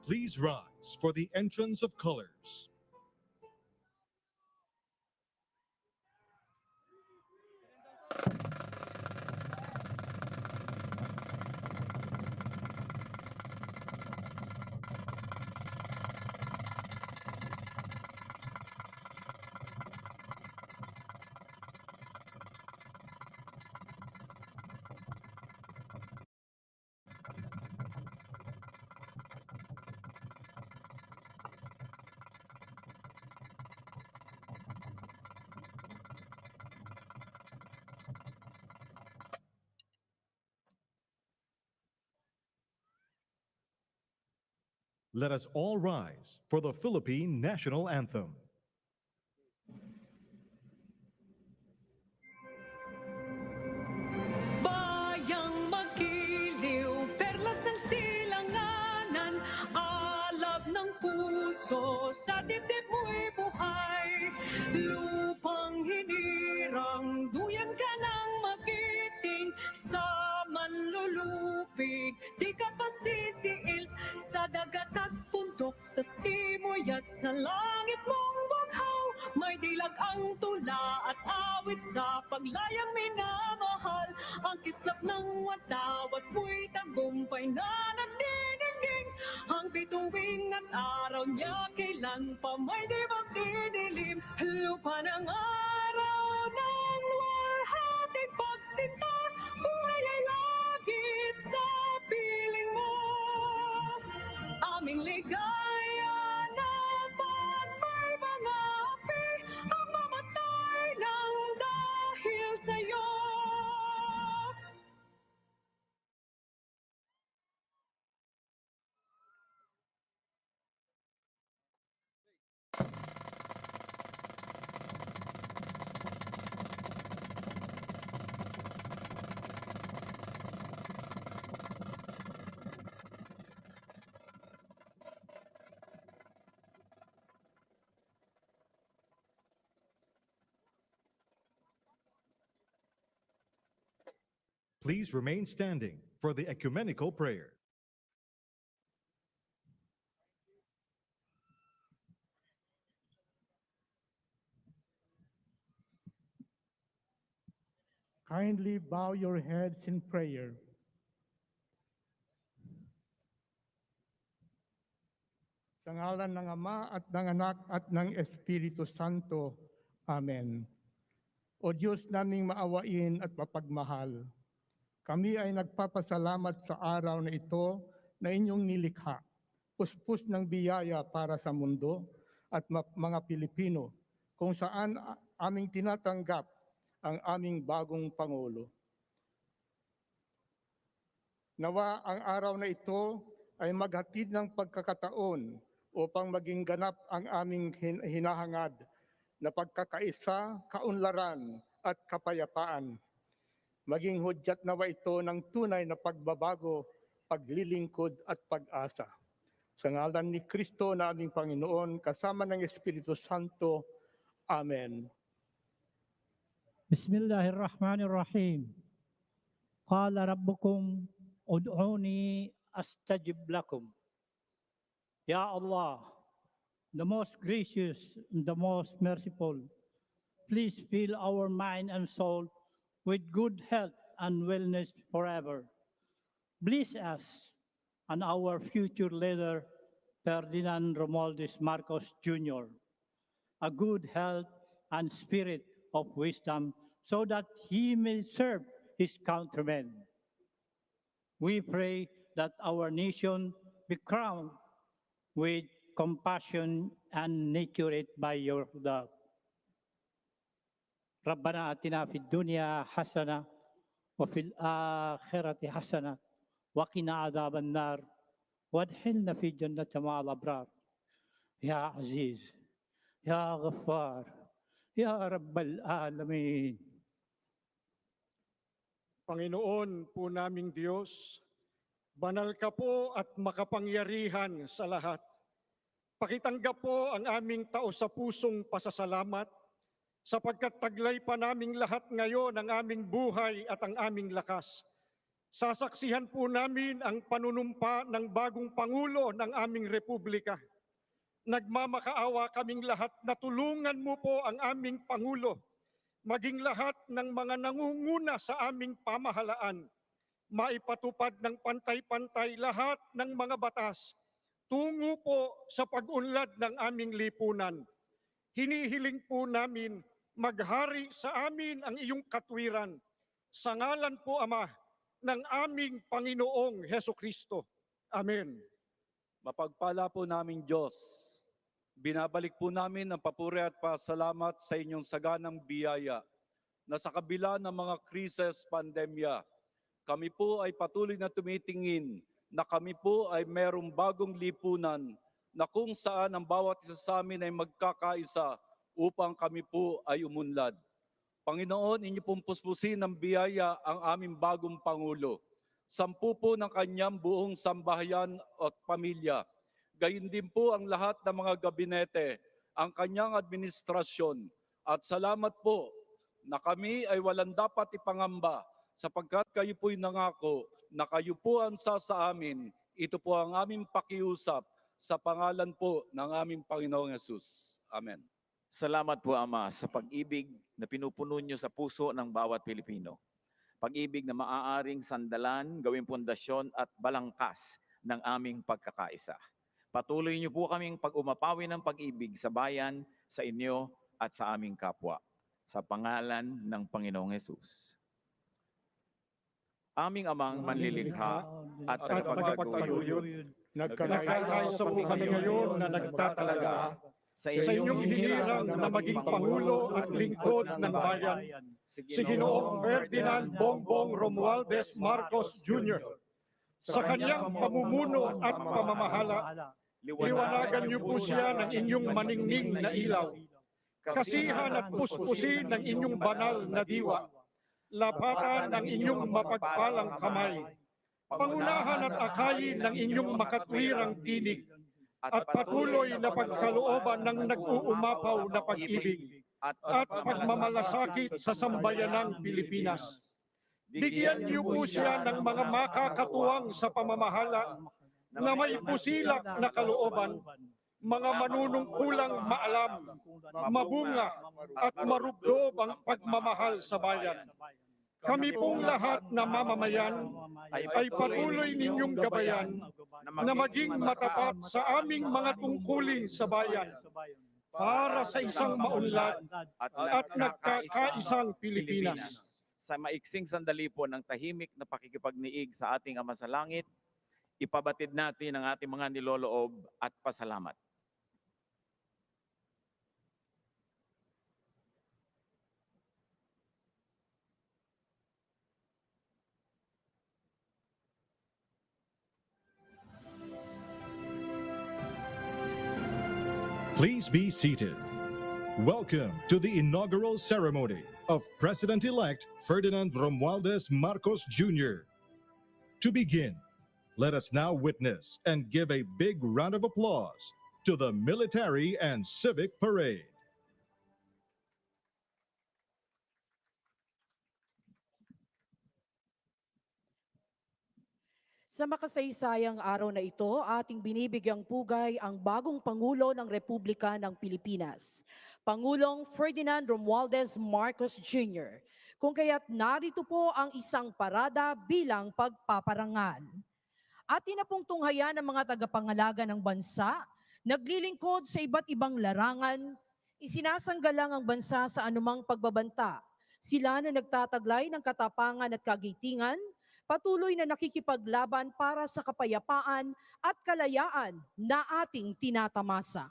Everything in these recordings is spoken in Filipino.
Please rise for the entrance of colors. Let us all rise for the Philippine National Anthem. Bayang magiliw, perlas ng silanganan, alab ng puso, sa dibdib mo'y buhay. Lupang hinirang, duyan ka ng magiting, sa manlulupig, di ka pasisiil, sa dagat at bundok, sa simoy at sa langit mong baghaw, may dilag ang tula at awit sa paglayang minamahal. Ang kislap ng watawat mo'y tagumpay na nagdidingding. Ang bituing at araw niya kailan pa may di magdidilim. Lupa ng araw ng luwalhating pagsinta, buhay ay lagit sa piling mo. Aming ligaya na pag may mga api, ang mamatay ng dahil sa'yo. Please remain standing for the ecumenical prayer. Kindly bow your heads in prayer. Sa ngalan ng Ama at ng Anak at ng Espiritu Santo. Amen. O Diyos naming maawain at mapagmahal, kami ay nagpapasalamat sa araw na ito na inyong nilikha, puspos ng biyaya para sa mundo at mga Pilipino, kung saan aming tinatanggap ang aming bagong Pangulo. Nawa ang araw na ito ay maghatid ng pagkakataon upang maging ganap ang aming hinahangad na pagkakaisa, kaunlaran at kapayapaan. Maging hudyat nawa ito ng tunay na pagbabago, paglilingkod at pag-asa. Sa ngalan ni Kristo na aming Panginoon, kasama ng Espiritu Santo. Amen. Bismillahirrahmanirrahim. Qala rabbukum ud'uni astajib lakum. Ya Allah, the most gracious and the most merciful, please fill our mind and soul with good health and wellness forever. Bless us and our future leader, Ferdinand Romualdez Marcos Jr., a good health and spirit of wisdom so that he may serve his countrymen. We pray that our nation be crowned with compassion and nurtured by your love. ربنا آتنا في الدنيا حسنة وفي الآخرة حسنة وقنا عذاب النار وادخلنا في جنة مع الأبرار يا عزيز يا غفار يا رب العالمين. Panginoon po naming Diyos, banal ka po at makapangyarihan sa lahat. Pakitanggap po ang aming taos-sa-pusong pasasalamat sapagkat taglay pa naming lahat ngayon ang aming buhay at ang aming lakas. Sasaksihan po namin ang panunumpa ng bagong Pangulo ng aming Republika. Nagmamakaawa kaming lahat na tulungan mo po ang aming Pangulo, maging lahat ng mga nangunguna sa aming pamahalaan, maipatupad ng pantay-pantay lahat ng mga batas tungo po sa pag-unlad ng aming lipunan. Hinihiling po namin maghari sa amin ang iyong katwiran. Sa ngalan po, Ama, ng aming Panginoong Hesukristo. Amen. Mapagpala po namin Diyos, binabalik po namin ang papuri at pasalamat sa inyong saganang biyaya na sa kabila ng mga krisis, pandemya, kami po ay patuloy na tumitingin na kami po ay merong bagong lipunan na kung saan ang bawat isa sa amin ay magkakaisa upang kami po ay umunlad. Panginoon, inyo pong puspusin ng biyaya ang aming bagong Pangulo. 10 po ng kanyang buong sambahayan at pamilya. Gayon din po ang lahat ng mga gabinete, ang kanyang administrasyon. At salamat po na kami ay walang dapat ipangamba sapagkat kayo po'y nangako na kayo po ang sa amin. Ito po ang aming pakiusap sa pangalan po ng aming Panginoong Hesus. Amen. Salamat po, Ama, sa pag-ibig na pinupuno niyo sa puso ng bawat Pilipino. Pag-ibig na maaaring sandalan, gawing pundasyon at balangkas ng aming pagkakaisa. Patuloy niyo po kaming pag-umapawi ng pag-ibig sa bayan, sa inyo at sa aming kapwa. Sa pangalan ng Panginoong Hesus. Aming Amang manlilikha at tagapagtaguyod, Nagkakaisa po kami ngayon na nagtatalaga sa inyong hinirang na maging Pangulo at lingkod ng bayan, si Ginoong Ferdinand Bongbong Romualdez Marcos Jr. Sa kanyang pamumuno at pamamahala, liwanagan niyo po siya ng inyong maningning na ilaw, kasihan at puspusin ng inyong banal na diwa, lapatan ng inyong mapagpalang kamay, pangunahan at akayin ng inyong makatwirang tinig, at patuloy na pagkalooban ng nag-uumapaw na pag-ibig at pagmamalasakit sa sambayanang Pilipinas. Bigyan niyo po siya ng mga makakatuwang sa pamamahala na may pusilak na kalooban, mga manunungkulang maalam, mabunga at marubdob ang pagmamahal sa bayan. Kami pong lahat na mamamayan ay patuloy ninyong gabayan na maging matapat sa aming mga tungkulin sa bayan para sa isang maunlad at nagkakaisang Pilipinas. Sa maiksing sandali po ng tahimik na pakikipagniig sa ating Ama sa Langit, ipabatid natin ang ating mga niloloob at pasalamat. Please be seated. Welcome to the inaugural ceremony of President-elect Ferdinand Romualdez Marcos Jr. To begin, let us now witness and give a big round of applause to the military and civic parade. Sa makasaysayang araw na ito, ating binibigyang pugay ang bagong Pangulo ng Republika ng Pilipinas, Pangulong Ferdinand Romualdez Marcos Jr. Kung kaya't narito po ang isang parada bilang pagpaparangal. Atin na pong tunghayan ng mga tagapangalaga ng bansa, naglilingkod sa iba't ibang larangan, isinasanggalang ang bansa sa anumang pagbabanta. Sila na nagtataglay ng katapangan at kagitingan, patuloy na nakikipaglaban para sa kapayapaan at kalayaan na ating tinatamasa.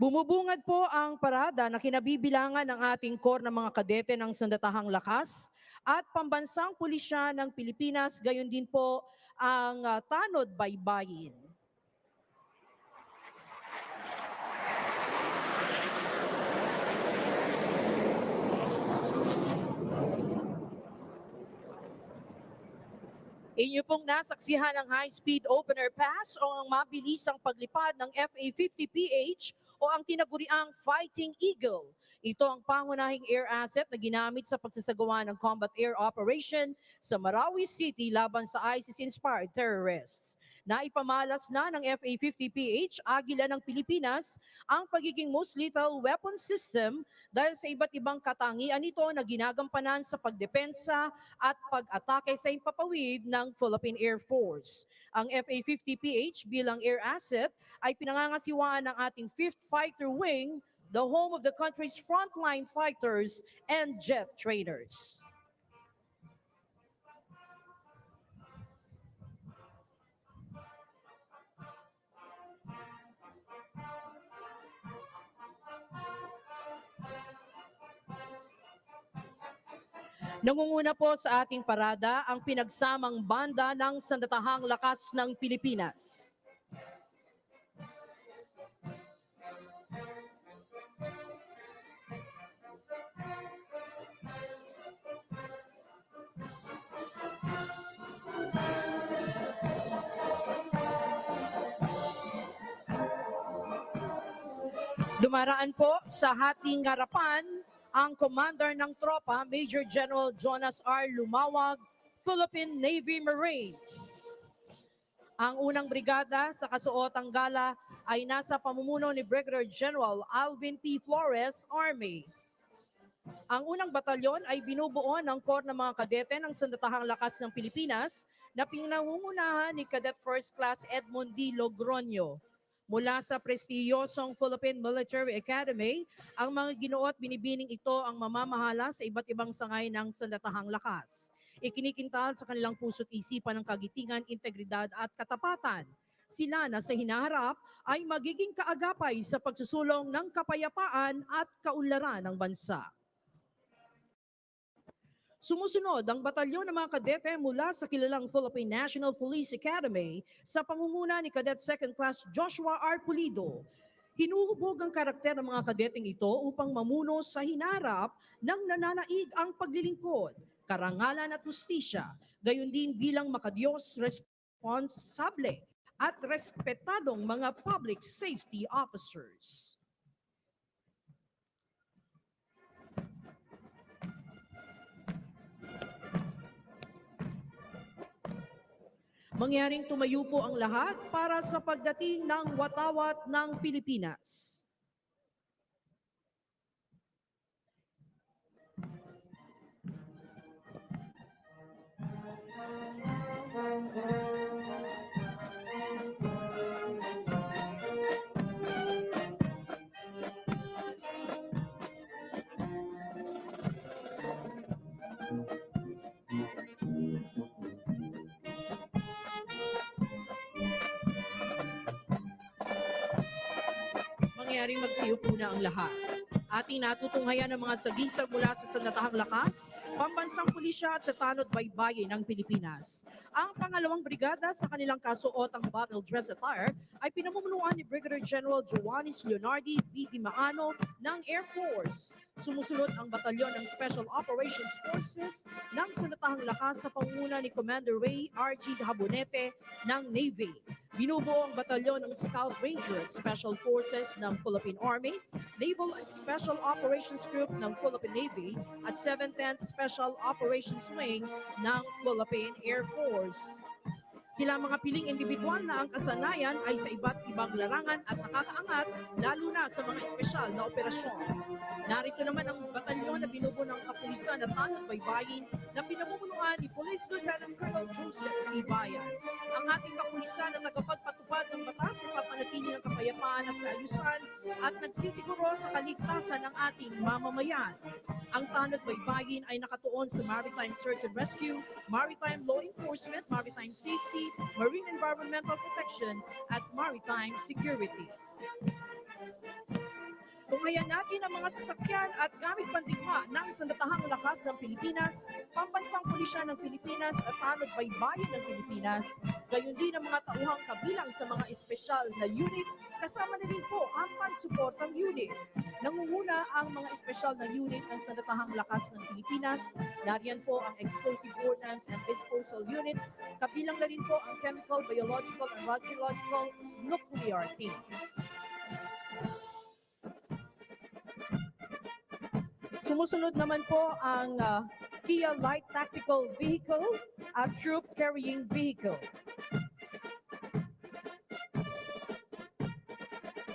Bumubungad po ang parada na kinabibilangan ng ating core ng mga kadete ng Sandatahang Lakas at Pambansang Pulisya ng Pilipinas, gayon din po ang Tanod Baybayin. Inyo pong nasaksihan ang high-speed opener pass o ang mabilisang paglipad ng FA-50PH o ang tinaguriang Fighting Eagle. Ito ang pangunahing air asset na ginamit sa pagsasagawa ng combat air operation sa Marawi City laban sa ISIS-inspired terrorists. Naipamalas na ng FA-50PH, Agila ng Pilipinas, ang pagiging most lethal weapon system dahil sa iba't ibang katangian nito na ginagampanan sa pagdepensa at pag-atake sa himpapawid ng Philippine Air Force. Ang FA-50PH bilang air asset ay pinangangasiwaan ng ating 5th Fighter Wing, the home of the country's frontline fighters and jet trainers. Nangunguna po sa ating parada ang pinagsamang banda ng Sandatahang Lakas ng Pilipinas. Dumaraan po sa ating harapan ang commander ng tropa, Major General Jonas R. Lumawag, Philippine Navy Marines. Ang unang brigada sa kasuotang gala ay nasa pamumuno ni Brigadier General Alvin P. Flores, Army. Ang unang batalyon ay binubuo ng Corps ng mga kadete ng Sandatahang Lakas ng Pilipinas na pinangungunahan ni Cadet First Class Edmond D. Logroño. Mula sa prestiyosong Philippine Military Academy, ang mga ginoo at binibining ito ang mamamahala sa iba't ibang sangay ng Sandatahang Lakas. Ikinikintal sa kanilang puso't isipan ng kagitingan, integridad at katapatan. Sila na sa hinaharap ay magiging kaagapay sa pagsusulong ng kapayapaan at kaunlaran ng bansa. Sumusunod ang batalyon ng mga kadete mula sa kilalang Philippine National Police Academy sa pangunguna ni Cadet Second Class Joshua R. Pulido. Hinuhubog ang karakter ng mga kadeteng ito upang mamuno sa hinarap ng nananaig ang paglilingkod, karangalan at justisya, gayon din bilang makadiyos, responsable at respetadong mga public safety officers. Mangyaring tumayo po ang lahat para sa pagdating ng watawat ng Pilipinas. Mangyaring magsiupo na ang lahat. Ating natutunghayan ng mga sagisag mula sa Sandatahang Lakas, Pambansang Pulisya at sa Tanod Baybayin ng Pilipinas. Ang pangalawang brigada sa kanilang kasuotang battle dress attire ay pinamumunuan ni Brigadier General Joanis Leonardi B. Dimaano ng Air Force. Sumusunod ang batalyon ng Special Operations Forces ng Sandatahang Lakas sa pangunguna ni Commander Ray R.G. Habonete ng Navy. Binubuo ang batalyon ng Scout Ranger at Special Forces ng Philippine Army, Naval Special Operations Group ng Philippine Navy at 710th Special Operations Wing ng Philippine Air Force. Sila mga piling individual na ang kasanayan ay sa iba't ibang larangan at nakakaangat lalo na sa mga espesyal na operasyon. Narito naman ang batalyon na binubuo ng kapulisan at Tanod Baybayin na pinamumunuan ni Police Lieutenant Colonel Joseph C. Bayan. Ang ating kapulisan na tagapagpatupad ng batas sa papanatili ng kapayapaan at kaayusan at nagsisiguro sa kaligtasan ng ating mamamayan. Ang Tanod Baybayin ay nakatuon sa Maritime Search and Rescue, Maritime Law Enforcement, Maritime Safety, Marine Environmental Protection, at Maritime Security. Tunghayan natin ang mga sasakyan at gamit pandigma ng Sandatahang Lakas ng Pilipinas, Pambansang Pulisya ng Pilipinas at Tanod Baybayin ng Pilipinas, gayon din ang mga tauhang kabilang sa mga espesyal na unit, kasama na rin po ang pansuportang unit. Nangunguna ang mga espesyal na unit ng Sandatahang Lakas ng Pilipinas. Nariyan po ang Explosive Ordnance and Disposal Units, kabilang na rin po ang Chemical, Biological, and Radiological Nuclear Teams. Sumusunod naman po ang Kia Light Tactical Vehicle at Troop Carrying Vehicle.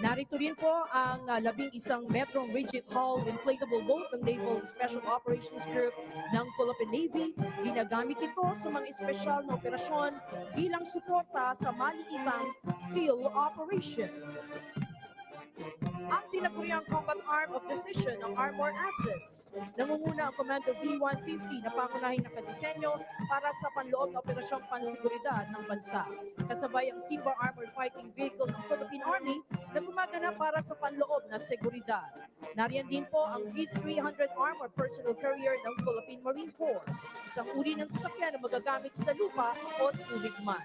Narito rin po ang 11 Metrong Rigid Hull Inflatable Boat ng Naval Special Operations Group ng Philippine Navy. Ginagamit ito sa mga espesyal na operasyon bilang suporta sa maliitang SEAL operation. Ang tinaguriang combat arm of decision ng Armor Assets. Nangunguna ang Commando B-150 na pangunahing nakadisenyo para sa panloob na operasyong pansiguridad ng bansa. Kasabay ang Simba Armored Fighting Vehicle ng Philippine Army na gumaganap para sa panloob na seguridad. Nariyan din po ang V-300 Armored Personnel Carrier ng Philippine Marine Corps, isang uri ng sasakyan na magagamit sa lupa o tubig man.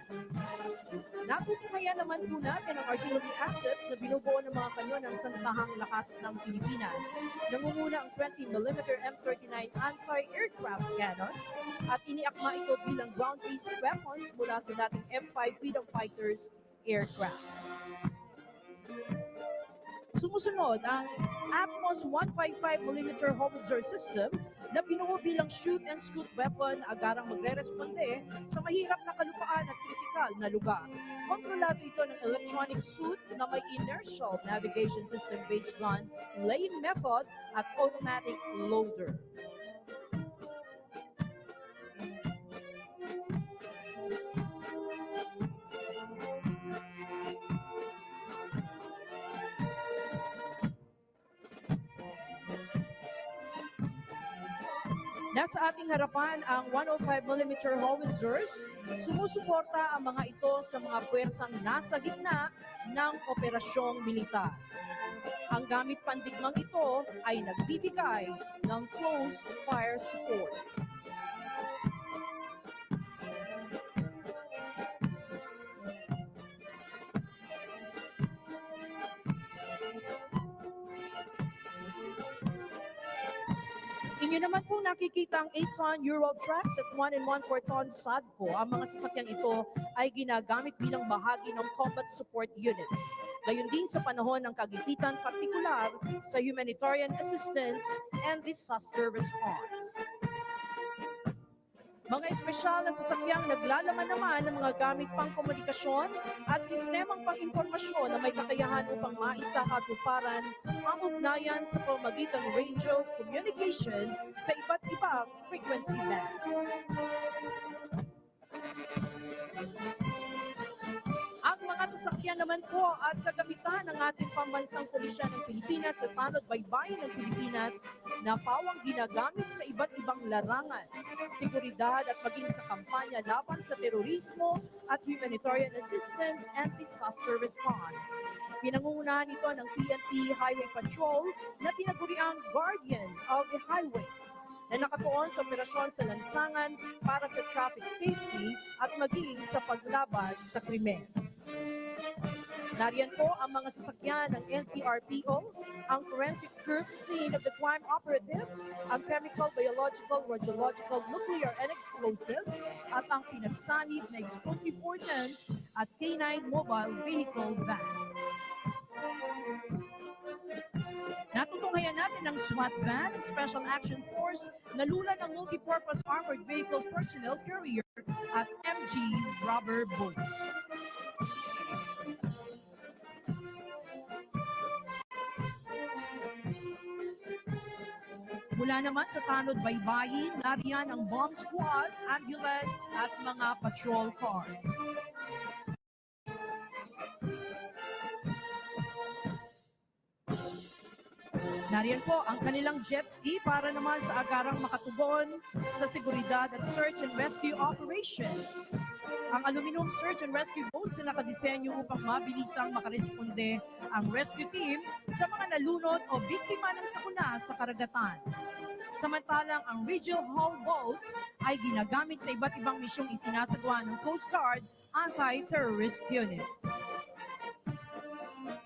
Natutunghayan naman po natin ang artillery assets na binubuo ng mga kanyon ng Sandatahang Lakas ng Pilipinas. Nangunguna ang 20mm M39 anti-aircraft cannons at iniakma ito bilang ground-based weapons mula sa dating F-5 Freedom Fighters aircraft. Sumusunod ang Atmos 155mm howitzer system na binuo bilang shoot-and-scoot weapon na agarang magre-responde sa mahirap na kalupaan at kritikal na lugar. Kontrolado ito ng electronic suit na may inertial navigation system-based gun, laying method at automatic loader. Nasa ating harapan ang 105mm howitzers. Sumusuporta ang mga ito sa mga puwersang nasa gitna ng operasyong militar. Ang gamit pandigmang ito ay nagbibigay ng close fire support. Inyo naman po nakikita ang 8-ton Ural trucks at 1¼ ton Sadco. Ang mga sasakyang ito ay ginagamit bilang bahagi ng combat support units. Gayon din sa panahon ng kagipitan, partikular sa humanitarian assistance and disaster response. Mga espesyal na sasakyang naglalaman naman ng mga gamit pang komunikasyon at sistemang pang-impormasyon na may kakayahan upang maisakatuparan ang ugnayan sa pamamagitan ng radio communication sa iba't ibang frequency bands. Ang mga sasakyan naman po at kagamitan ng ating pambansang pulisya ng Pilipinas at Tanod Baybayin ng Pilipinas na pawang ginagamit sa iba't ibang larangan, seguridad at maging sa kampanya laban sa terorismo at humanitarian assistance and disaster response. Pinangungunahan ito ng PNP Highway Patrol na tinaguriang Guardian of the Highways na nakatuon sa operasyon sa lansangan para sa traffic safety at maging sa paglaban sa krimen. Nariyan po ang mga sasakyan ng NCRPO, ang Forensic Group Scene of the Crime Operatives, ang Chemical, Biological, Radiological, Nuclear, and Explosives, at ang pinagsanib na Explosive Ordnance at K9 Mobile Vehicle Van. Natutunghayan natin ang SWAT Van, Special Action Force, na lula ng Multipurpose Armored Vehicle Personnel Carrier at MG Rubber Boat. Mula naman sa Tanod Baybayin, nariyan ang bomb squad, ambulance at mga patrol cars. Nariyan po ang kanilang jet ski para naman sa agarang makatugon sa seguridad at search and rescue operations. ang aluminum search and rescue boats na nakadisenyo upang mabilisang makaresponde ang rescue team sa mga nalunod o biktima ng sakuna sa karagatan. Samantalang ang regional hull boat ay ginagamit sa iba't ibang misyong isinasagawa ng Coast Guard Anti-Terrorist Unit.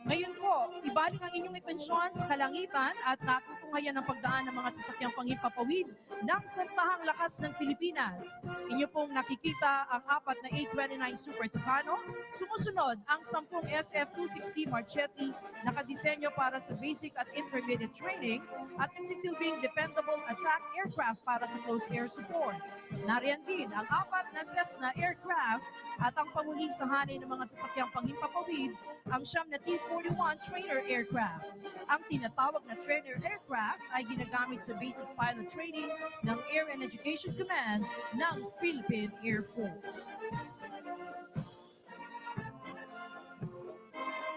Ngayon po, ibaling ang inyong atensyon sa kalangitan at natutunghayan ng pagdaan ng mga sasakyang panghimpapawid ng santahang lakas ng Pilipinas. Inyo pong nakikita ang 4 na A29 Super Tucano, sumusunod ang 10 SF-260 Marchetti nakadisenyo para sa basic at intermediate training at nagsisilbing dependable attack aircraft para sa close air support. Nariyan din ang 4 na Cessna aircraft at ang pamuli sa hanay ng mga sasakyang panghimpapawid, ang 9 na T-41 trainer aircraft. Ang tinatawag na trainer aircraft ay ginagamit sa basic pilot training ng Air and Education Command ng Philippine Air Force.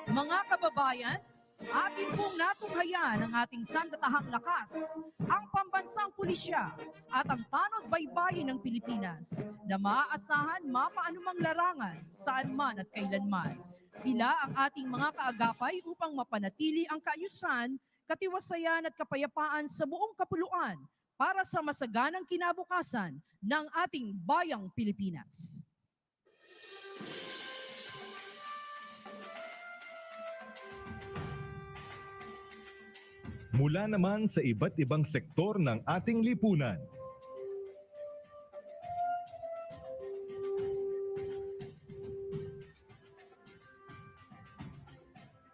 Mga kababayan, atin pong natunghayan ang ating sandatahang lakas, ang pambansang pulisya at ang tanod baybayin ng Pilipinas na maaasahan mapaanumang larangan saan man at kailanman. Sila ang ating mga kaagapay upang mapanatili ang kaayusan, katiwasayan at kapayapaan sa buong kapuluan para sa masaganang kinabukasan ng ating bayang Pilipinas. Mula naman sa iba't ibang sektor ng ating lipunan.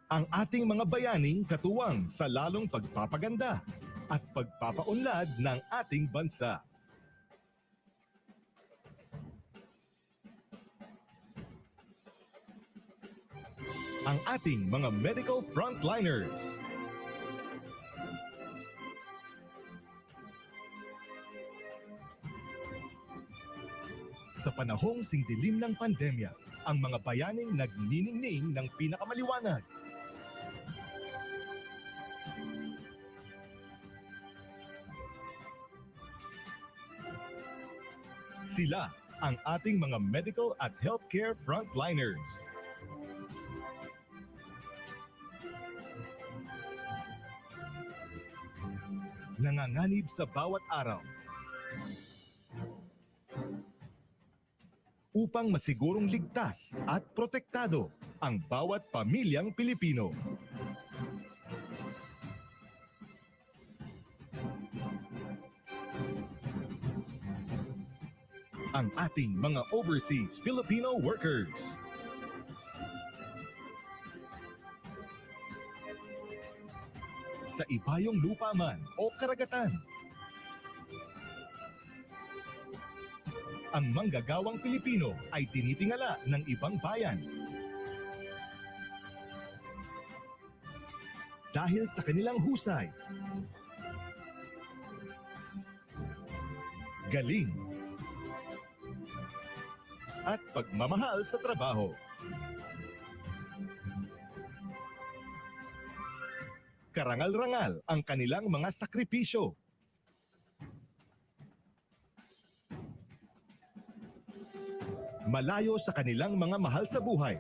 Ang ating mga bayaning katuwang sa lalong pagpapaganda at pagpapaunlad ng ating bansa. Ang ating mga medical frontliners. Sa panahong singdilim ng pandemya, ang mga bayaning nagniningning ng pinakamaliwanag. Sila ang ating mga medical at healthcare frontliners. Nanganganib sa bawat araw upang masigurong ligtas at protektado ang bawat pamilyang Pilipino. Ang ating mga overseas Filipino workers. Sa ibayong lupa man o karagatan. Ang manggagawang Pilipino ay tinitingala ng ibang bayan. Dahil sa kanilang husay, galing, at pagmamahal sa trabaho. Karangal-rangal ang kanilang mga sakripisyo. Malayo sa kanilang mga mahal sa buhay.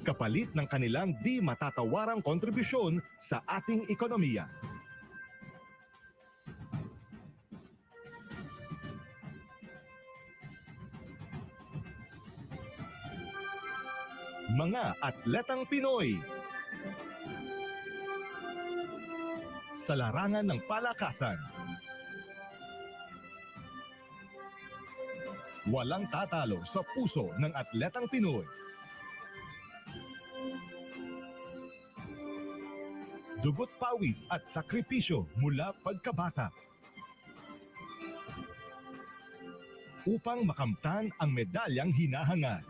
Kapalit ng kanilang di matatawarang kontribusyon sa ating ekonomiya. Mga atletang Pinoy. Sa larangan ng palakasan. Walang tatalo sa puso ng atletang Pinoy. Dugot pawis at sakripisyo mula pagkabata. Upang makamtan ang medalyang hinahangad.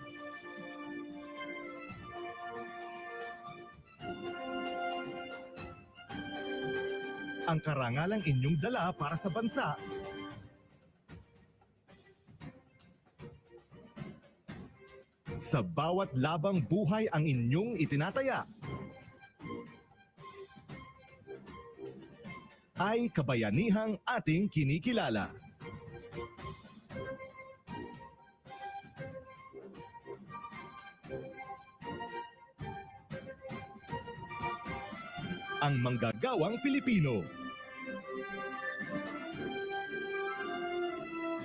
Ang karangalang inyong dala para sa bansa. Sa bawat labang buhay ang inyong itinataya. ay kabayanihang ating kinikilala. Ang manggagawang Pilipino.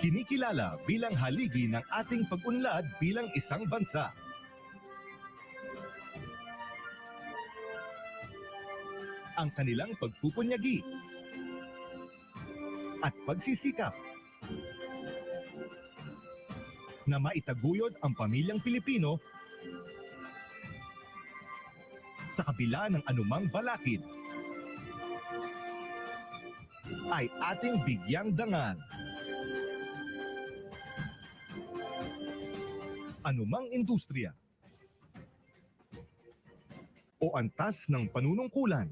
Kinikilala bilang haligi ng ating pag-unlad bilang isang bansa. Ang kanilang pagpupunyagi at pagsisikap na maitaguyod ang pamilyang Pilipino sa kabila ng anumang balakid ay ating bigyang dangal. Anumang industriya o antas ng panunungkulan,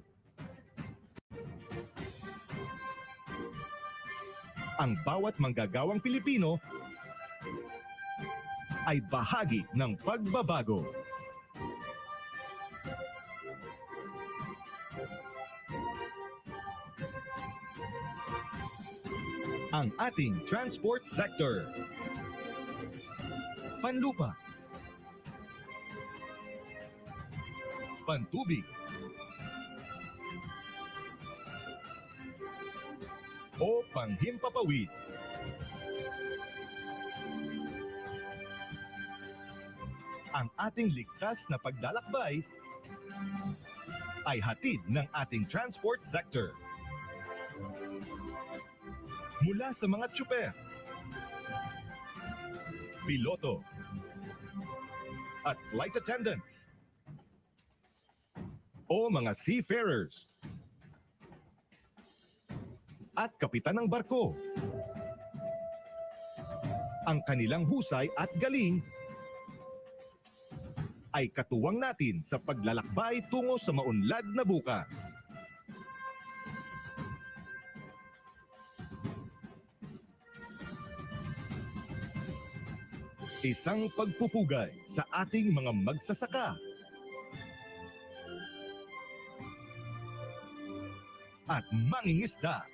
ang bawat manggagawang Pilipino ay bahagi ng pagbabago. Ang ating transport sector. Panlupa, pantubig, o panghimpapawid. Ang ating ligtas na paglalakbay ay hatid ng ating transport sector. Mula sa mga tsuper, piloto, at flight attendants, o mga seafarers, at kapitan ng barko. Ang kanilang husay at galing ay katuwang natin sa paglalakbay tungo sa maunlad na bukas. Isang pagpupugay sa ating mga magsasaka at mangingisda.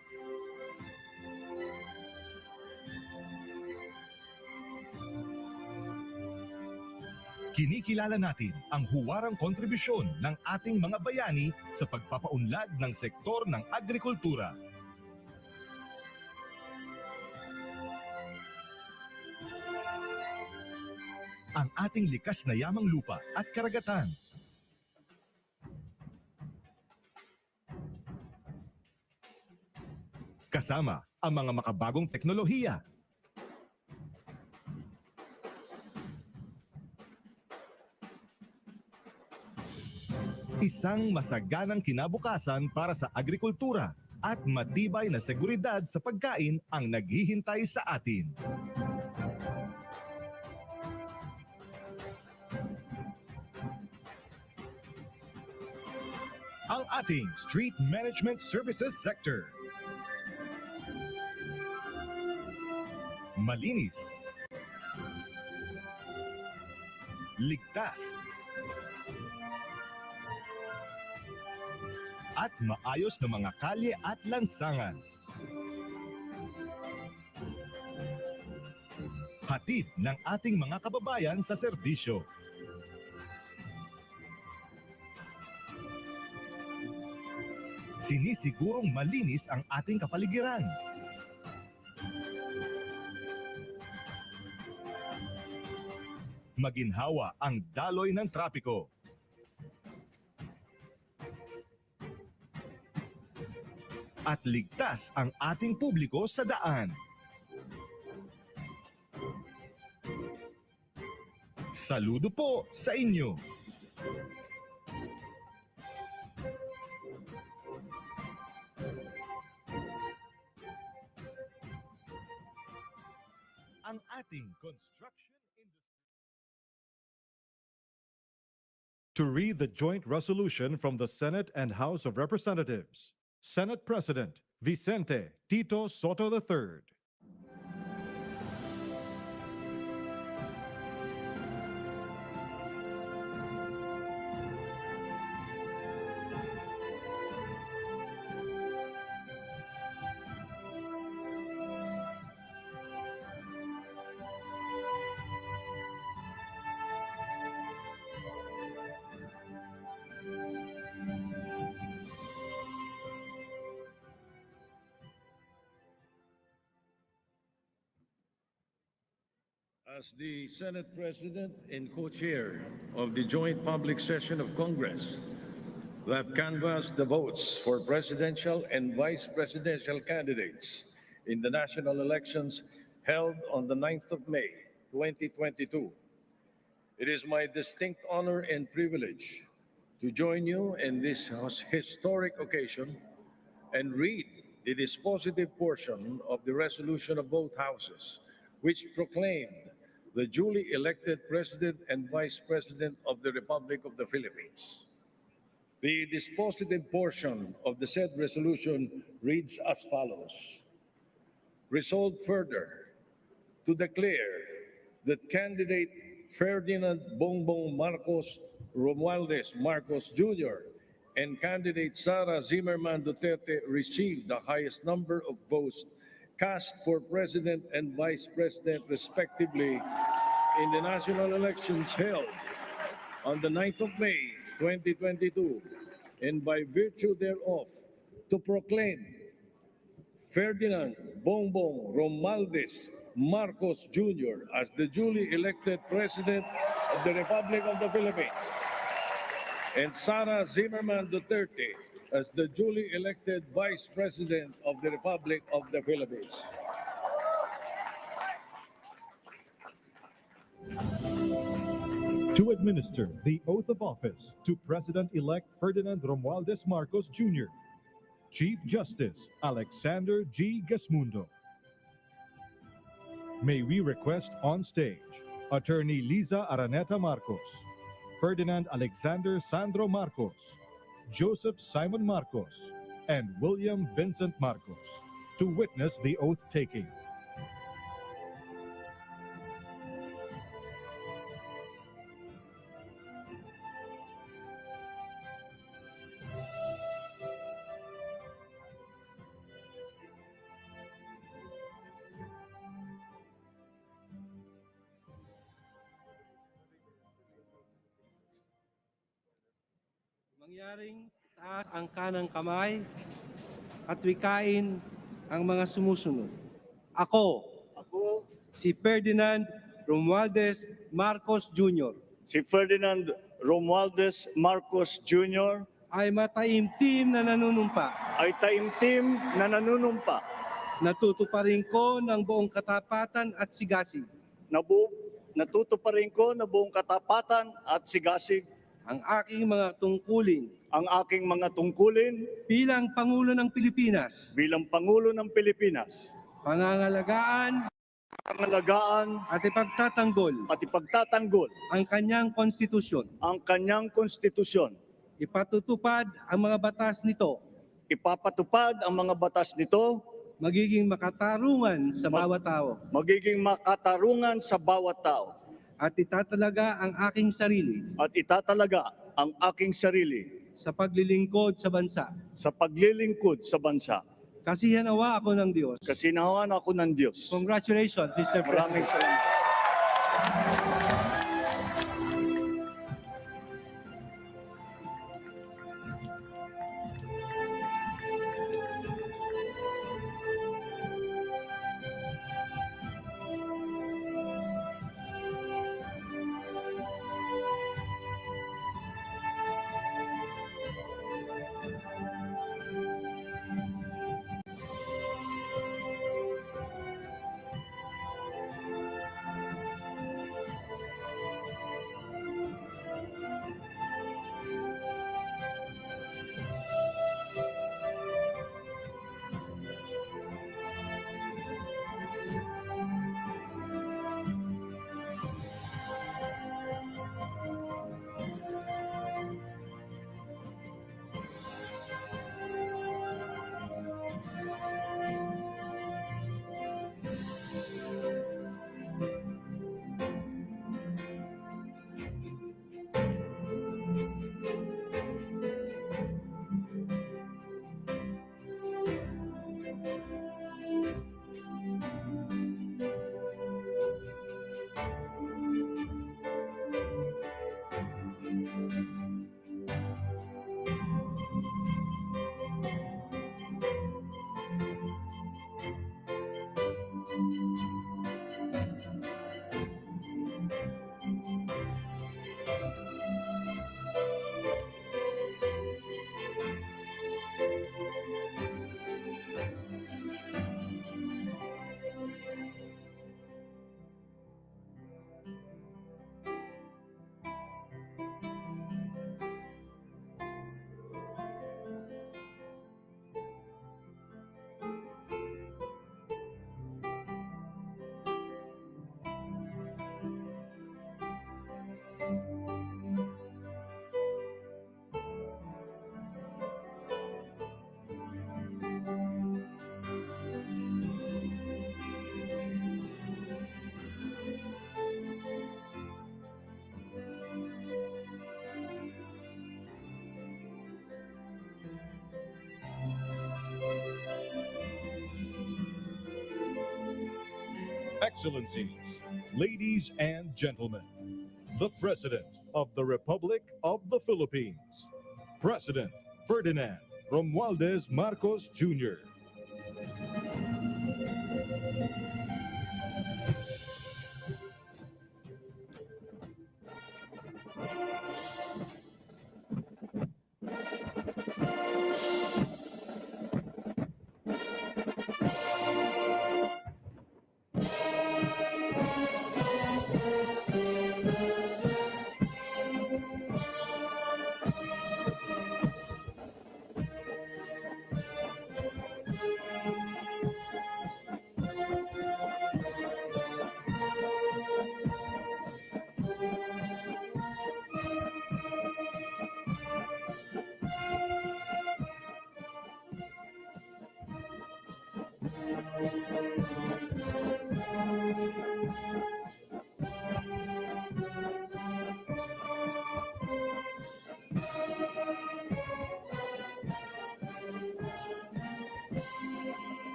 Kinikilala natin ang huwarang kontribusyon ng ating mga bayani sa pagpapaunlad ng sektor ng agrikultura. Ang ating likas na yamang lupa at karagatan. Kasama ang mga makabagong teknolohiya. Isang masaganang kinabukasan para sa agrikultura at matibay na seguridad sa pagkain ang naghihintay sa atin. Ang ating Street Management Services Sector. Malinis, ligtas, at maayos na mga kalye at lansangan. Hatid ng ating mga kababayan sa serbisyo. Sinisigurong malinis ang ating kapaligiran. Maginhawa ang daloy ng trapiko. At ligtas ang ating publiko sa daan. Saludo po sa inyo. Ang ating construction industry. To read the joint resolution from the Senate and House of Representatives, Senate President Vicente Tito Soto III. As the Senate President and co-chair of the joint public session of Congress that canvassed the votes for presidential and vice presidential candidates in the national elections held on the 9th of May, 2022, it is my distinct honor and privilege to join you in this historic occasion and read the dispositive portion of the resolution of both houses, which proclaimed the duly elected President and Vice President of the Republic of the Philippines. The dispositive portion of the said resolution reads as follows. Resolved further to declare that candidate Ferdinand Bongbong Marcos Romualdez Marcos Jr. and candidate Sara Zimmerman Duterte received the highest number of votes cast for President and Vice President respectively in the national elections held on the 9th of May, 2022, and by virtue thereof, to proclaim Ferdinand Bongbong Romualdez Marcos Jr. as the duly elected President of the Republic of the Philippines, and Sara Zimmerman Duterte as the duly elected Vice President of the Republic of the Philippines. To administer the oath of office to President-elect Ferdinand Romualdez Marcos Jr., Chief Justice Alexander G. Gasmundo. May we request on stage Attorney Liza Araneta Marcos, Ferdinand Alexander Sandro Marcos, Joseph Simon Marcos, and William Vincent Marcos to witness the oath-taking. Mangyaring taas ang kanang kamay at wikain ang mga sumusunod. Ako, si Ferdinand Romualdez Marcos Jr. Si Ferdinand Romualdez Marcos Jr. ay mataimtim na nanunumpa. Natutuparin ko ng buong katapatan at sigasig. Natutuparin ko na buong katapatan at sigasig ang aking mga tungkulin bilang Pangulo ng Pilipinas. Pangangalagaan at ipagtatanggol ang kanyang konstitusyon. Ipatutupad ang mga batas nito. Magiging makatarungan sa bawat tao. At itatalaga ang aking sarili sa paglilingkod sa bansa. Kasinawa ako ng Diyos. Congratulations, Mr. President. Maraming salamat. Excellencies, ladies and gentlemen, the President of the Republic of the Philippines, President Ferdinand Romualdez Marcos Jr.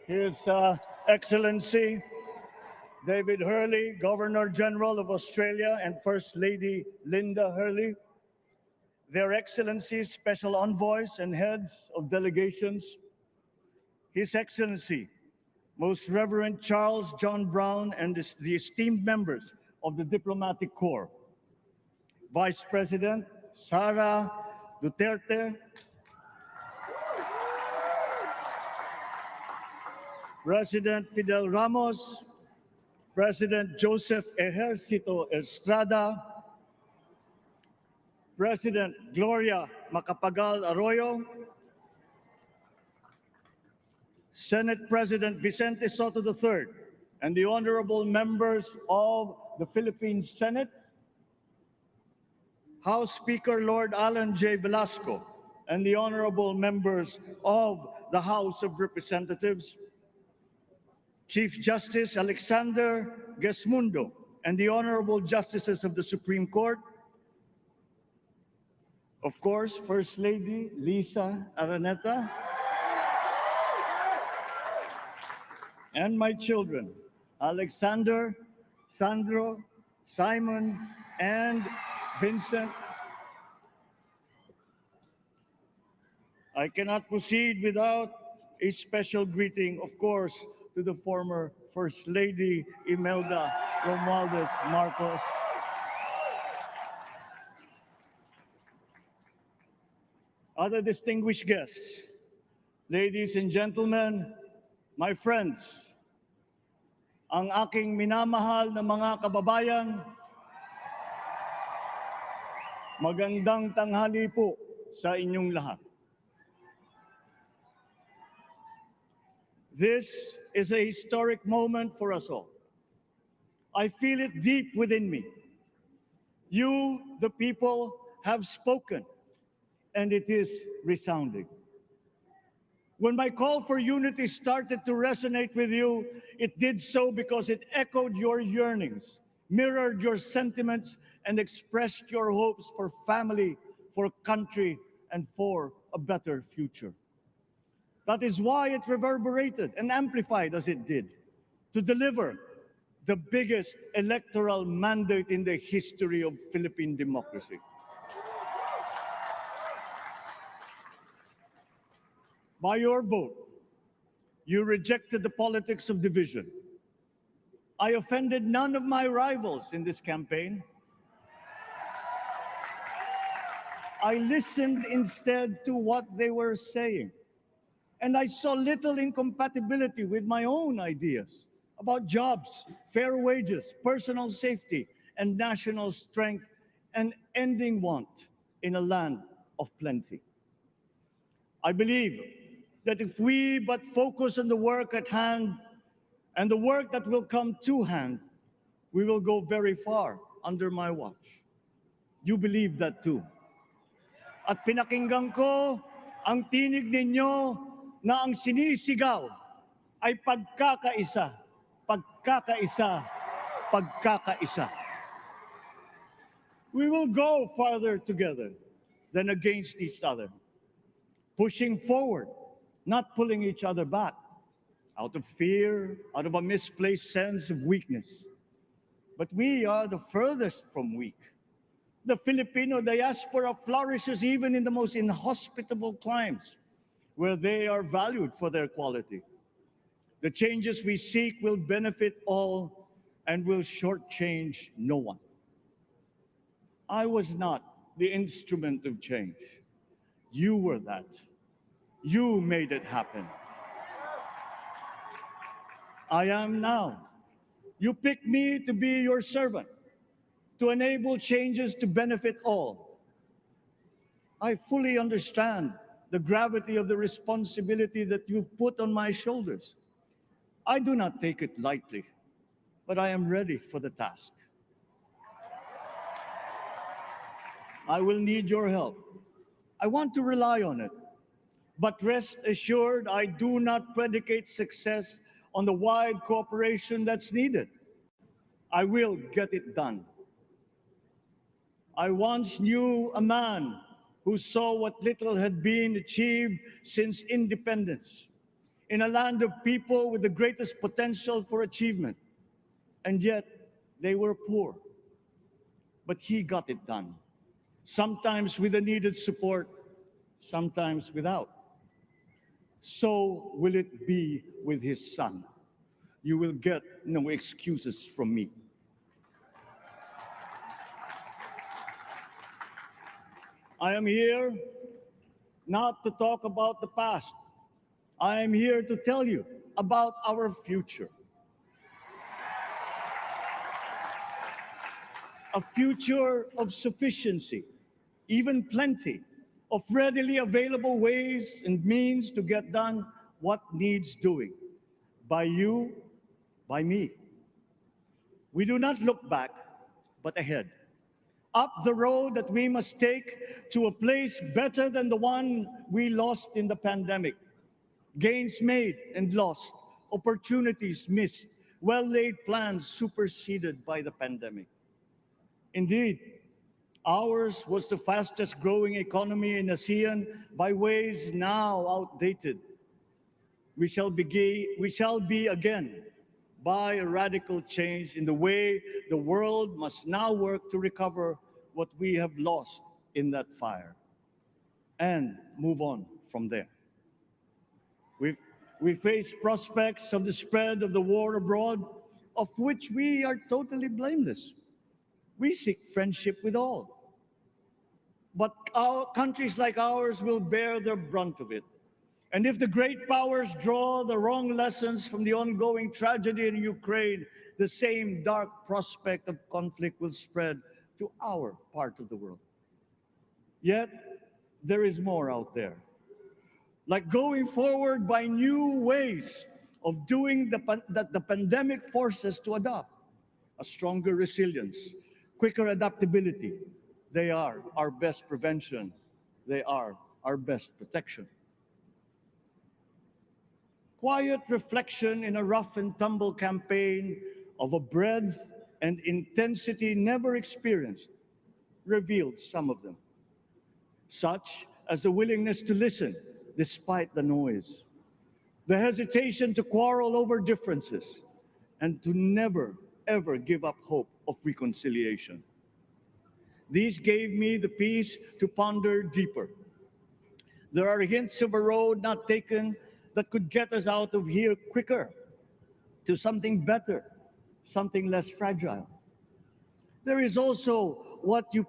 His Excellency David Hurley, Governor General of Australia, and First Lady Linda Hurley, their Excellencies, Special Envoys, and Heads of Delegations, His Excellency, Most Reverend Charles John Brown, and the esteemed members of the Diplomatic Corps, Vice President Sara Duterte, President Fidel Ramos, President Joseph Ejercito Estrada, President Gloria Macapagal Arroyo, Senate President Vicente Soto III, and the honorable members of the Philippine Senate, House Speaker Lord Alan J. Velasco, and the honorable members of the House of Representatives, Chief Justice Alexander Gesmundo, and the honorable justices of the Supreme Court, of course, First Lady Lisa Araneta, and my children, Alexander, Sandro, Simon, and Vincent. I cannot proceed without a special greeting, of course, to the former First Lady Imelda Romualdez Marcos. Other distinguished guests, ladies and gentlemen, my friends, ang aking minamahal na mga kababayan, magandang tanghali po sa inyong lahat. This is a historic moment for us all. I feel it deep within me. You, the people, have spoken, and it is resounding. When my call for unity started to resonate with you, it did so because it echoed your yearnings, mirrored your sentiments, and expressed your hopes for family, for country, and for a better future. That is why it reverberated and amplified as it did, to deliver the biggest electoral mandate in the history of Philippine democracy. By your vote, you rejected the politics of division. I offended none of my rivals in this campaign. I listened instead to what they were saying. And I saw little incompatibility with my own ideas about jobs, fair wages, personal safety, and national strength, and ending want in a land of plenty. I believe that if we but focus on the work at hand and the work that will come to hand, we will go very far under my watch. You believe that too. At pinakinggan ko ang tinig ninyo na ang sinisigaw ay pagkakaisa, pagkakaisa, pagkakaisa. We will go farther together than against each other, pushing forward, not pulling each other back, out of fear, out of a misplaced sense of weakness. But we are the furthest from weak. The Filipino diaspora flourishes even in the most inhospitable climes, where they are valued for their quality. The changes we seek will benefit all and will shortchange no one. I was not the instrument of change. You were that. You made it happen. I am now. You picked me to be your servant, to enable changes to benefit all. I fully understand the gravity of the responsibility that you've put on my shoulders. I do not take it lightly, but I am ready for the task. I will need your help. I want to rely on it. But rest assured, I do not predicate success on the wide cooperation that's needed. I will get it done. I once knew a man who saw what little had been achieved since independence in a land of people with the greatest potential for achievement, and yet they were poor. But he got it done, sometimes with the needed support, sometimes without. So will it be with his son. You will get no excuses from me. I am here not to talk about the past. I am here to tell you about our future. A future of sufficiency, even plenty, of readily available ways and means to get done what needs doing, by you, by me. We do not look back, but ahead, up the road that we must take to a place better than the one we lost in the pandemic. Gains made and lost, opportunities missed, well-laid plans superseded by the pandemic. Indeed, ours was the fastest growing economy in ASEAN by ways now outdated. We shall be again by a radical change in the way the world must now work to recover what we have lost in that fire and move on from there. We face prospects of the spread of the war abroad, of which we are totally blameless. We seek friendship with all. But countries like ours will bear the brunt of it. And if the great powers draw the wrong lessons from the ongoing tragedy in Ukraine, the same dark prospect of conflict will spread to our part of the world. Yet, there is more out there. Like going forward by new ways of doing that the pandemic forces to adopt. A stronger resilience, quicker adaptability. They are our best prevention. They are our best protection. Quiet reflection in a rough and tumble campaign of a breadth and intensity never experienced revealed some of them, such as the willingness to listen despite the noise, the hesitation to quarrel over differences, and to never, ever give up hope of reconciliation. These gave me the peace to ponder deeper. There are hints of a road not taken that could get us out of here quicker, to something better, something less fragile. There is also what you,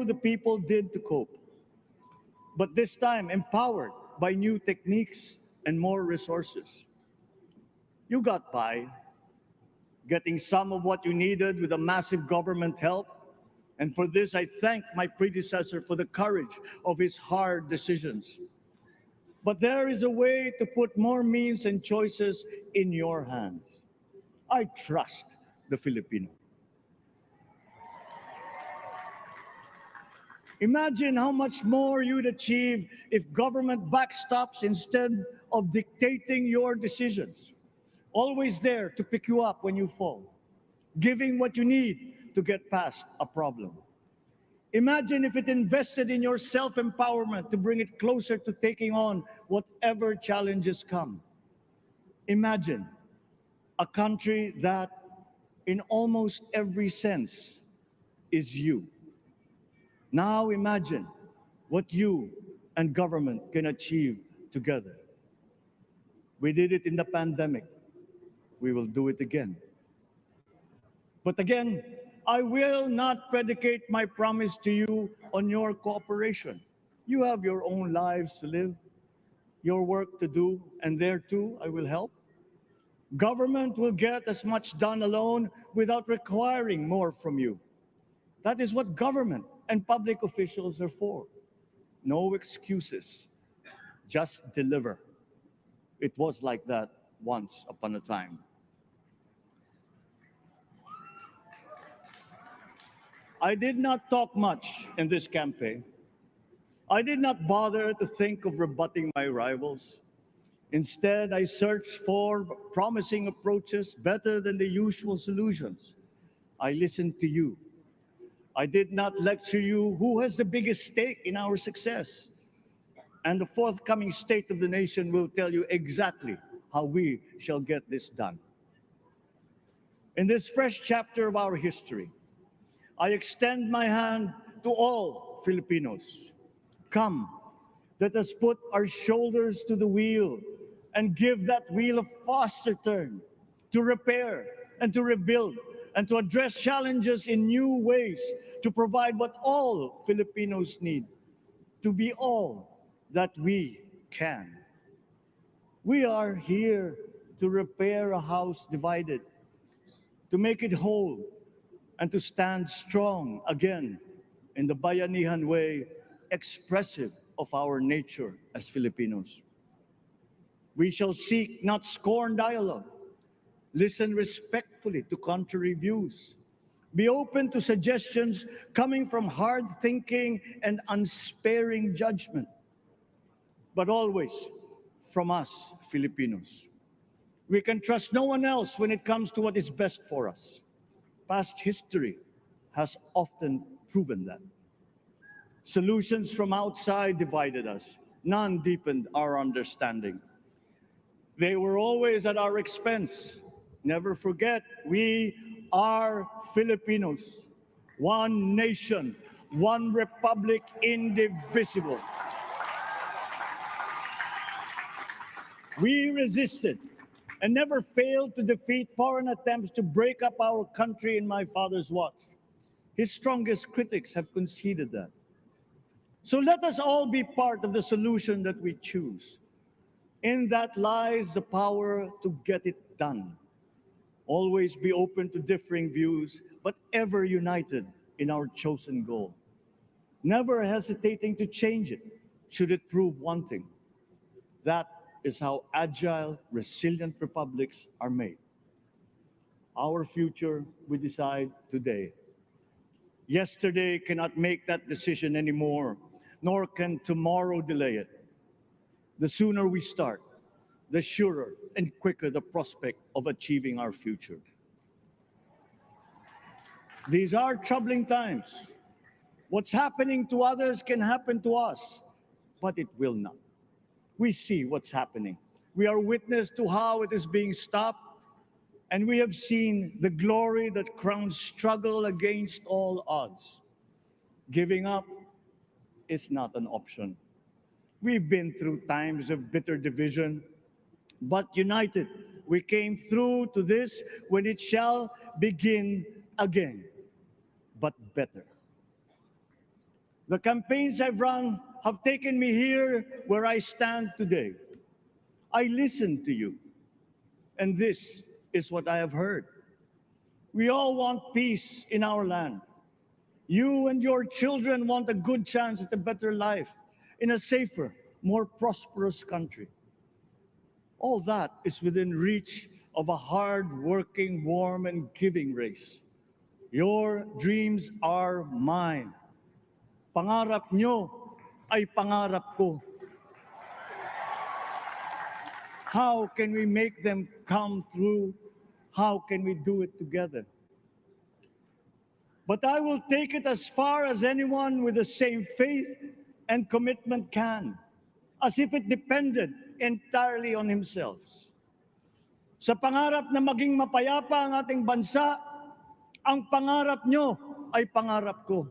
the people, did to cope, but this time empowered by new techniques and more resources. You got by, getting some of what you needed with a massive government help. And for this, I thank my predecessor for the courage of his hard decisions. But there is a way to put more means and choices in your hands. I trust the Filipino. Imagine how much more you'd achieve if government backstops instead of dictating your decisions. Always there to pick you up when you fall, giving what you need to get past a problem. Imagine if it invested in your self-empowerment to bring it closer to taking on whatever challenges come. Imagine a country that, in almost every sense, is you. Now imagine what you and government can achieve together. We did it in the pandemic. We will do it again. But again, I will not predicate my promise to you on your cooperation. You have your own lives to live, your work to do, and there too I will help. Government will get as much done alone without requiring more from you. That is what government and public officials are for. No excuses, just deliver. It was like that once upon a time. I did not talk much in this campaign. I did not bother to think of rebutting my rivals. Instead, I searched for promising approaches better than the usual solutions. I listened to you. I did not lecture you who has the biggest stake in our success. And the forthcoming State of the Nation will tell you exactly how we shall get this done. In this fresh chapter of our history, I extend my hand to all Filipinos. Come, let us put our shoulders to the wheel and give that wheel a faster turn to repair and to rebuild and to address challenges in new ways, to provide what all Filipinos need, to be all that we can. We are here to repair a house divided, to make it whole, and to stand strong again in the Bayanihan way, expressive of our nature as Filipinos. We shall seek, not scorn, dialogue. Listen respectfully to contrary views. Be open to suggestions coming from hard thinking and unsparing judgment, but always from us, Filipinos. We can trust no one else when it comes to what is best for us. Past history has often proven that. Solutions from outside divided us. None deepened our understanding. They were always at our expense. Never forget, we are Filipinos. One nation, one republic, indivisible. We resisted and never failed to defeat foreign attempts to break up our country in my father's watch. His strongest critics have conceded that. So let us all be part of the solution that we choose. In that lies the power to get it done. Always be open to differing views, but ever united in our chosen goal. Never hesitating to change it, should it prove wanting. That is how agile, resilient republics are made. Our future we decide today. Yesterday cannot make that decision anymore, nor can tomorrow delay it. The sooner we start, the surer and quicker the prospect of achieving our future. These are troubling times. What's happening to others can happen to us, but it will not. We see what's happening. We are witness to how it is being stopped, and we have seen the glory that crowns struggle against all odds. Giving up is not an option. We've been through times of bitter division, but united We came through to this when it shall begin again, but better. The campaigns I've run have taken me here where I stand today. I listened to you, and this is what I have heard. We all want peace in our land. You and your children want a good chance at a better life in a safer, more prosperous country. All that is within reach of a hard-working, warm, and giving race. Your dreams are mine. Pangarap nyo ay pangarap ko. How can we make them come true? How can we do it together? But I will take it as far as anyone with the same faith and commitment can, as if it depended entirely on himself. Sa pangarap na maging mapayapa ang ating bansa, ang pangarap nyo ay pangarap ko.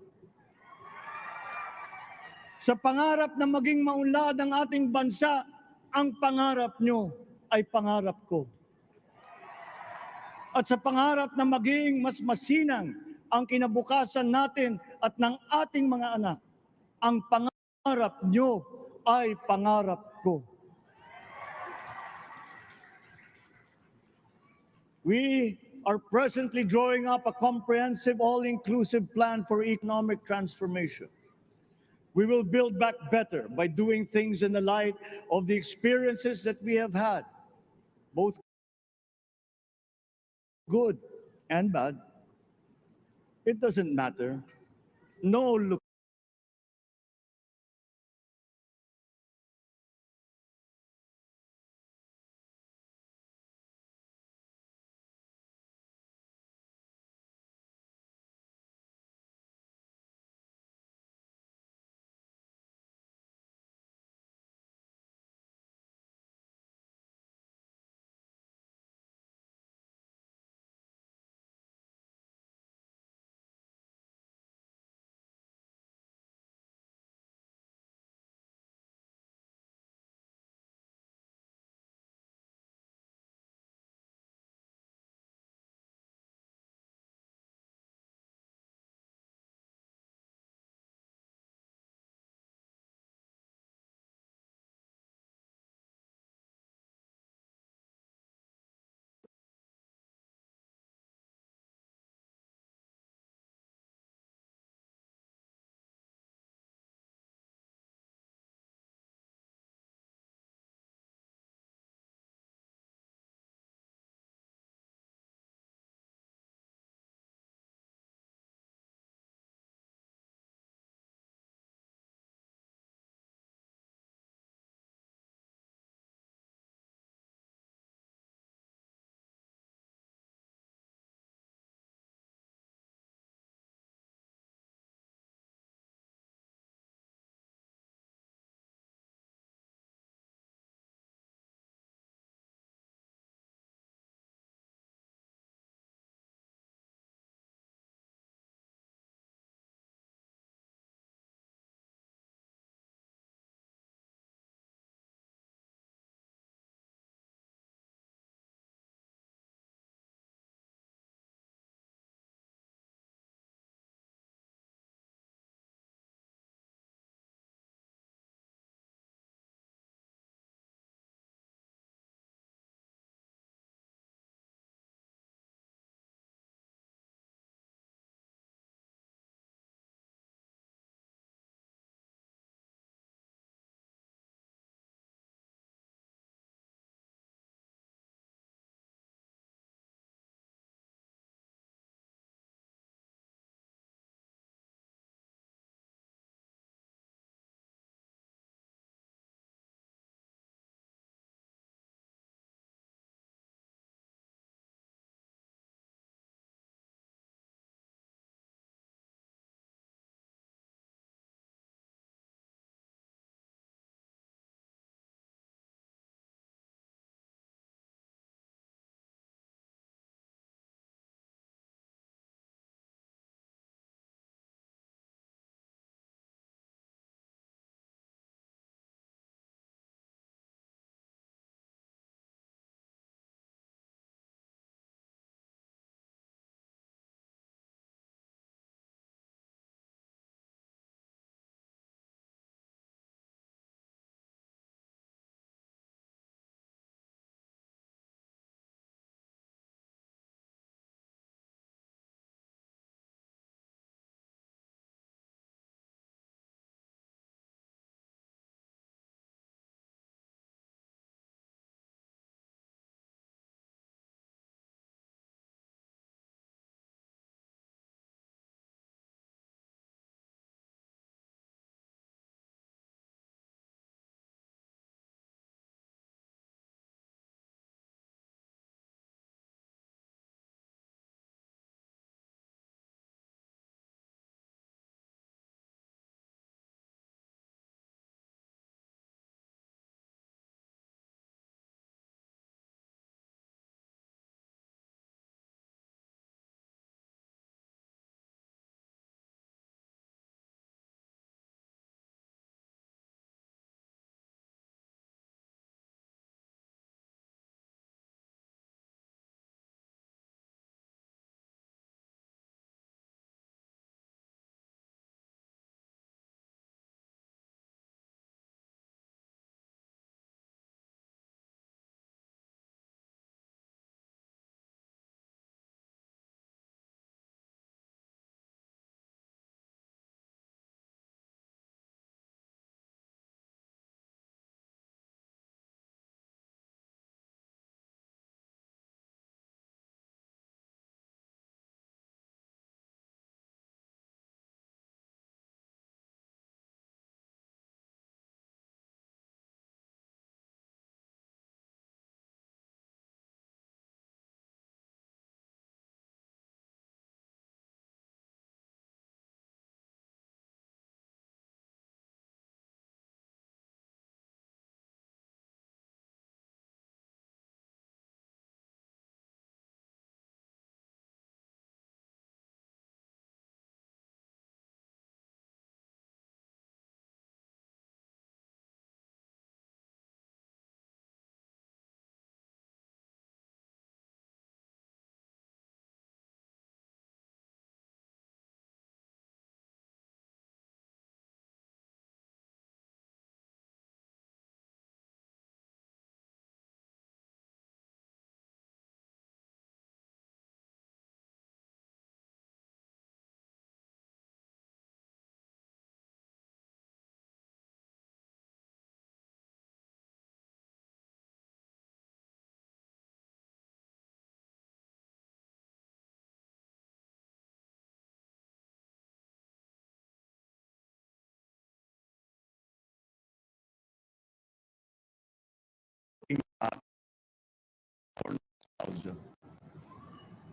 Sa pangarap na maging maunlad ang ating bansa, ang pangarap nyo ay pangarap ko. At sa pangarap na maging mas masinang ang kinabukasan natin at ng ating mga anak, ang pangarap nyo ay pangarap ko. We are presently drawing up a comprehensive, all-inclusive plan for economic transformation. We will build back better by doing things in the light of the experiences that we have had, both good and bad. It doesn't matter. No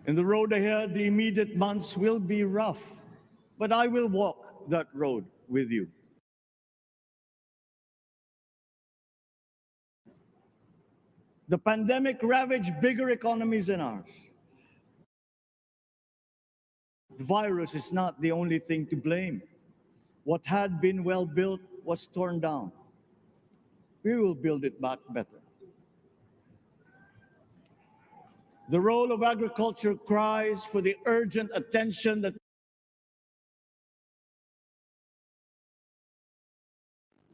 In the road ahead, the immediate months will be rough, but I will walk that road with you. The pandemic ravaged bigger economies than ours. The virus is not the only thing to blame. What had been well built was torn down. We will build it back better. The role of agriculture cries for the urgent attention that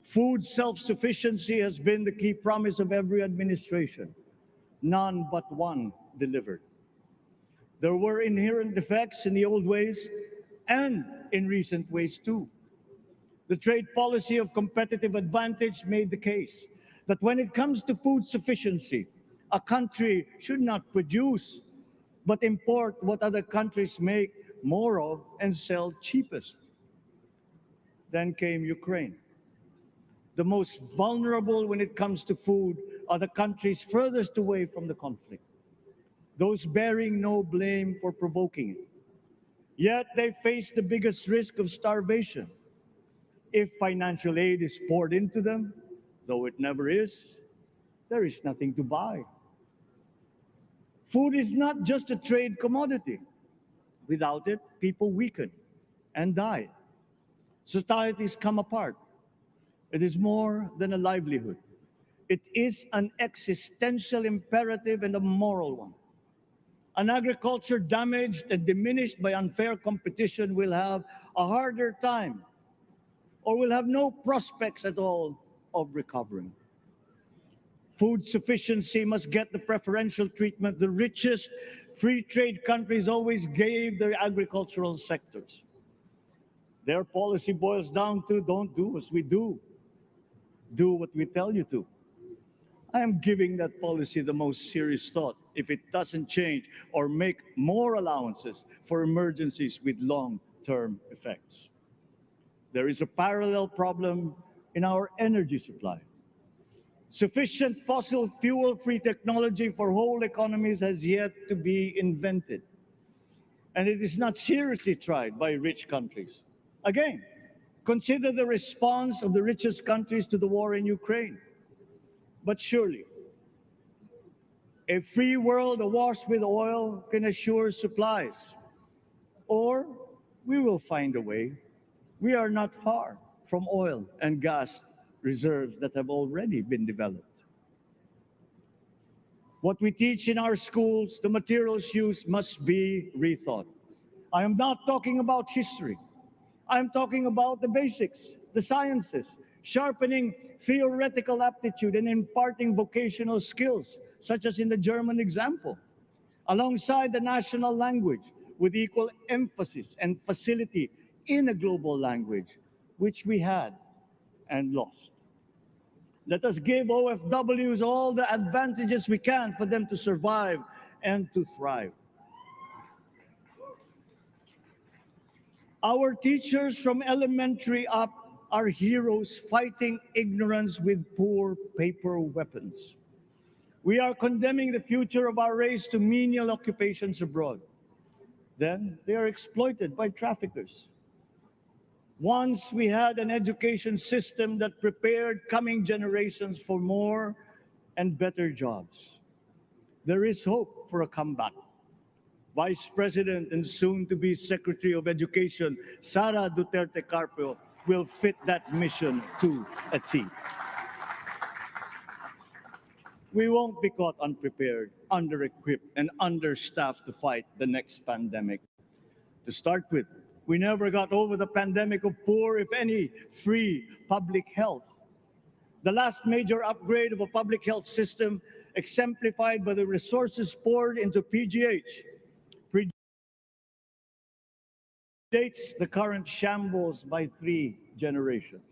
food self-sufficiency has been the key promise of every administration. None but one delivered. There were inherent defects in the old ways and in recent ways too. The trade policy of competitive advantage made the case that when it comes to food sufficiency, a country should not produce, but import what other countries make more of and sell cheapest. Then came Ukraine. The most vulnerable when it comes to food are the countries furthest away from the conflict, those bearing no blame for provoking it. Yet they face the biggest risk of starvation. If financial aid is poured into them, though it never is, there is nothing to buy. Food is not just a trade commodity. Without it, people weaken and die. Societies come apart. It is more than a livelihood. It is an existential imperative and a moral one. An agriculture damaged and diminished by unfair competition will have a harder time or will have no prospects at all of recovering. Food sufficiency must get the preferential treatment the richest free trade countries always gave their agricultural sectors. Their policy boils down to don't do as we do, do what we tell you to. I am giving that policy the most serious thought if it doesn't change or make more allowances for emergencies with long-term effects. There is a parallel problem in our energy supply. Sufficient fossil fuel-free technology for whole economies has yet to be invented. And it is not seriously tried by rich countries. Again, consider the response of the richest countries to the war in Ukraine. But surely, a free world awash with oil can assure supplies. Or we will find a way. We are not far from oil and gas reserves that have already been developed. What we teach in our schools, the materials used must be rethought. I am not talking about history. I am talking about the basics, the sciences, sharpening theoretical aptitude and imparting vocational skills, such as in the German example, alongside the national language with equal emphasis and facility in a global language, which we had and lost. Let us give OFWs all the advantages we can for them to survive and to thrive. Our teachers from elementary up are heroes fighting ignorance with poor paper weapons. We are condemning the future of our race to menial occupations abroad. Then they are exploited by traffickers. Once we had an education system that prepared coming generations for more and better jobs. There is hope for a comeback. Vice President and soon-to-be Secretary of Education, Sara Duterte Carpio, will fit that mission to a T. We won't be caught unprepared, under-equipped, and understaffed to fight the next pandemic. To start with, we never got over the pandemic of poor, if any, free public health. The last major upgrade of a public health system, exemplified by the resources poured into PGH, predates the current shambles by 3 generations.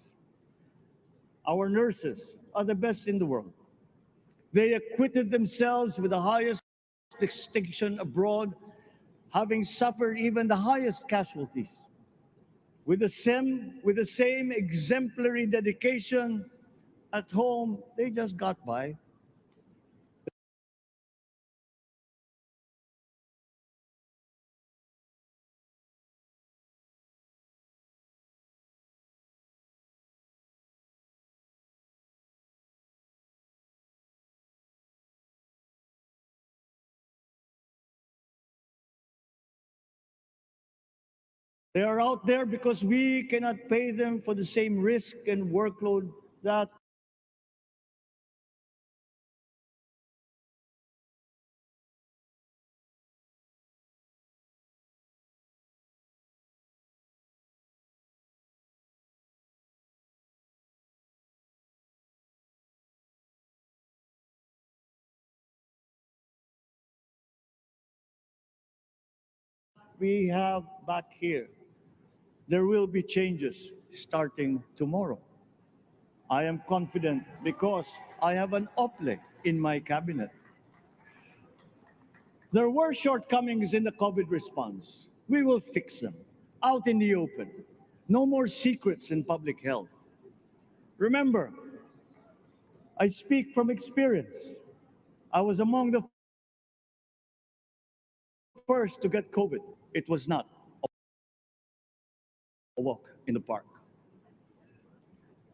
Our nurses are the best in the world. They acquitted themselves with the highest distinction abroad, having suffered even the highest casualties. With the same exemplary dedication at home, they just got by. They are out there because we cannot pay them for the same risk and workload that we have back here. There will be changes starting tomorrow. I am confident because I have an OPLE in my cabinet. There were shortcomings in the COVID response. We will fix them out in the open. No more secrets in public health. Remember, I speak from experience. I was among the first to get COVID. It was not a walk in the park.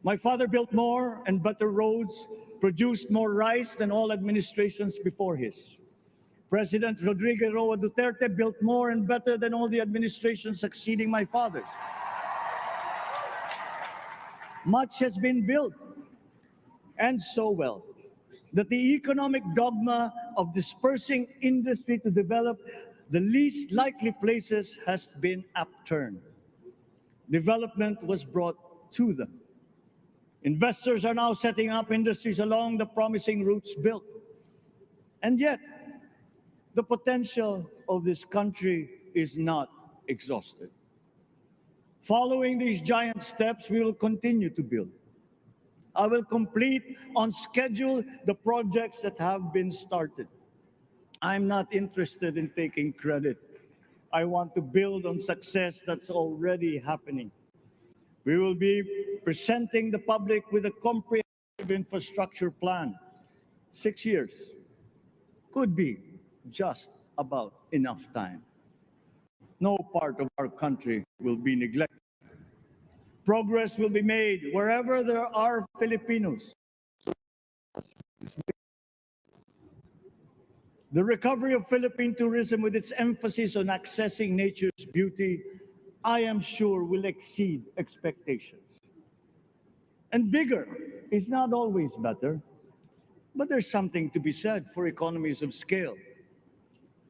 My father built more and better roads, produced more rice than all administrations before his. President Rodrigo Roa Duterte built more and better than all the administrations succeeding my father's. Much has been built, and so well, that the economic dogma of dispersing industry to develop the least likely places has been upturned. Development was brought to them. Investors are now setting up industries along the promising routes built. And yet, the potential of this country is not exhausted. Following these giant steps, we will continue to build. I will complete on schedule the projects that have been started. I'm not interested in taking credit. I want to build on success that's already happening. We will be presenting the public with a comprehensive infrastructure plan. 6 years could be just about enough time. No part of our country will be neglected. Progress will be made wherever there are Filipinos. The recovery of Philippine tourism with its emphasis on accessing nature's beauty, I am sure will exceed expectations. And bigger is not always better, but there's something to be said for economies of scale.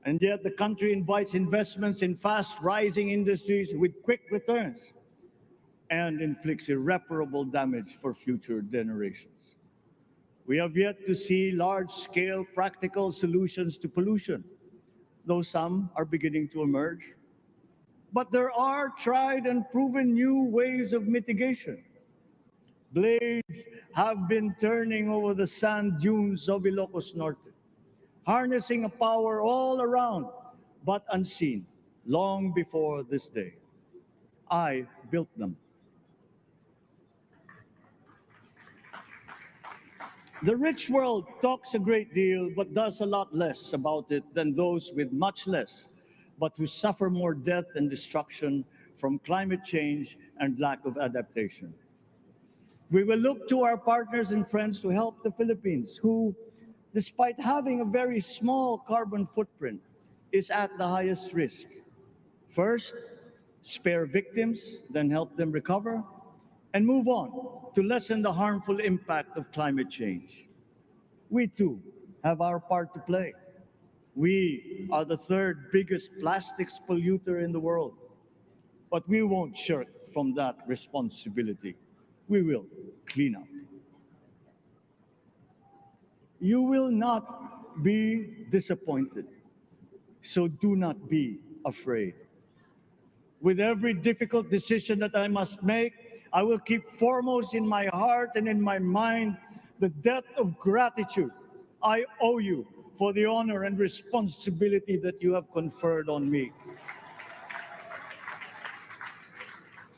And yet the country invites investments in fast rising industries with quick returns and inflicts irreparable damage for future generations. We have yet to see large-scale practical solutions to pollution, though some are beginning to emerge. But there are tried and proven new ways of mitigation. Blades have been turning over the sand dunes of Ilocos Norte, harnessing a power all around, but unseen, long before this day. I built them. The rich world talks a great deal, but does a lot less about it than those with much less, but who suffer more death and destruction from climate change and lack of adaptation. We will look to our partners and friends to help the Philippines, who, despite having a very small carbon footprint, is at the highest risk. First, spare victims, then help them recover, and move on to lessen the harmful impact of climate change. We too have our part to play. We are the third biggest plastics polluter in the world, but we won't shirk from that responsibility. We will clean up. You will not be disappointed, so do not be afraid. With every difficult decision that I must make, I will keep foremost in my heart and in my mind the debt of gratitude I owe you for the honor and responsibility that you have conferred on me.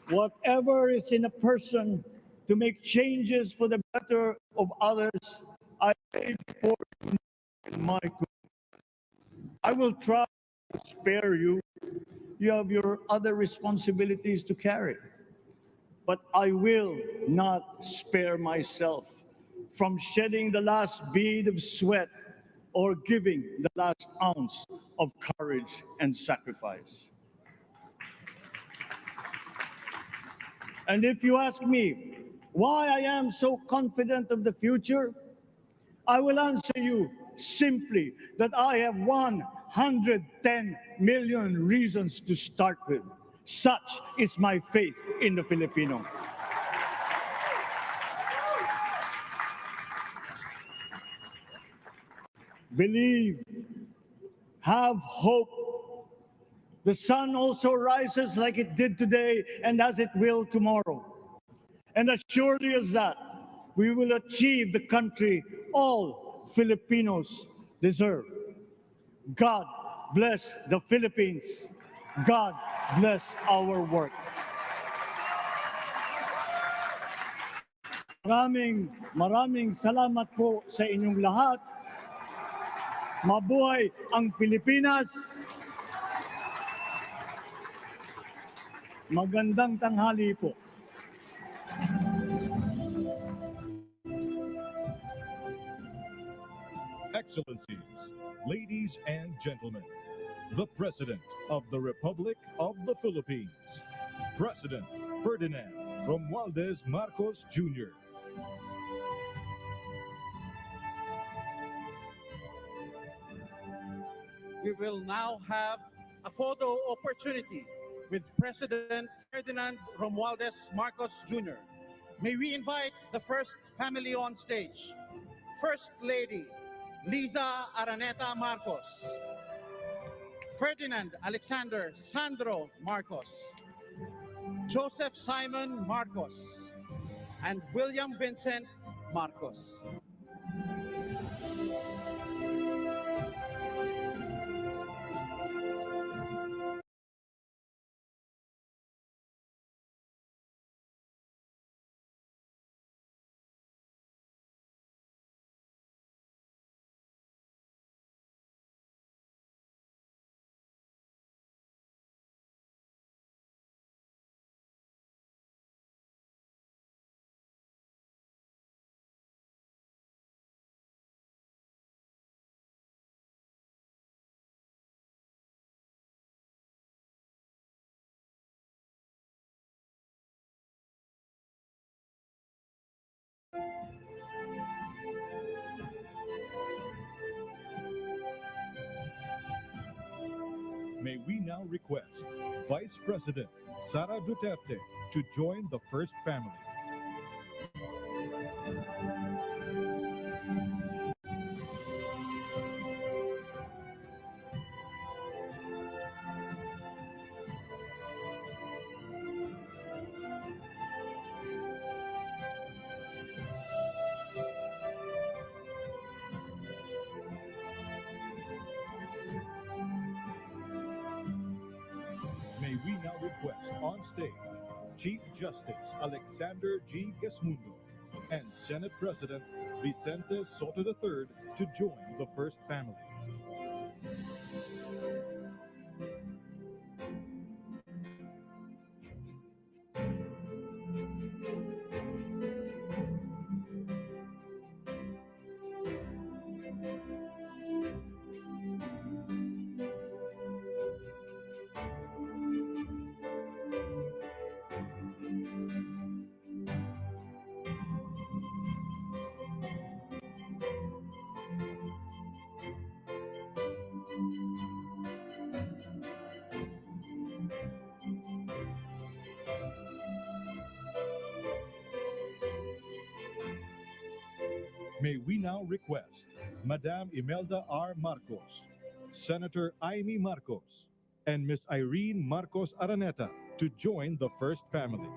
Whatever is in a person to make changes for the better of others, I lay before you in my good. I will try to spare you. You have your other responsibilities to carry. But I will not spare myself from shedding the last bead of sweat or giving the last ounce of courage and sacrifice. And if you ask me why I am so confident of the future, I will answer you simply that I have 110 million reasons to start with. Such is my faith in the Filipino. Believe, have hope. The sun also rises like it did today and as it will tomorrow. And as surely as that, we will achieve the country all Filipinos deserve. God bless the Philippines. God bless our work. Maraming salamat po sa inyong lahat. Mabuhay ang Pilipinas. Magandang tanghali po. Excellencies, ladies and gentlemen, the President of the Republic of the Philippines, President Ferdinand Romualdez Marcos Jr. We will now have a photo opportunity with President Ferdinand Romualdez Marcos Jr. May we invite the first family on stage. First Lady Liza Araneta Marcos, Ferdinand Alexander Sandro Marcos, Joseph Simon Marcos, and William Vincent Marcos. May we now request Vice President Sara Duterte to join the first family. May we now request on stage Chief Justice Alexander G. Gesmundo and Senate President Vicente Soto III to join the first family. May we now request Madam Imelda R. Marcos, Senator Amy Marcos, and Ms. Irene Marcos Araneta to join the first family.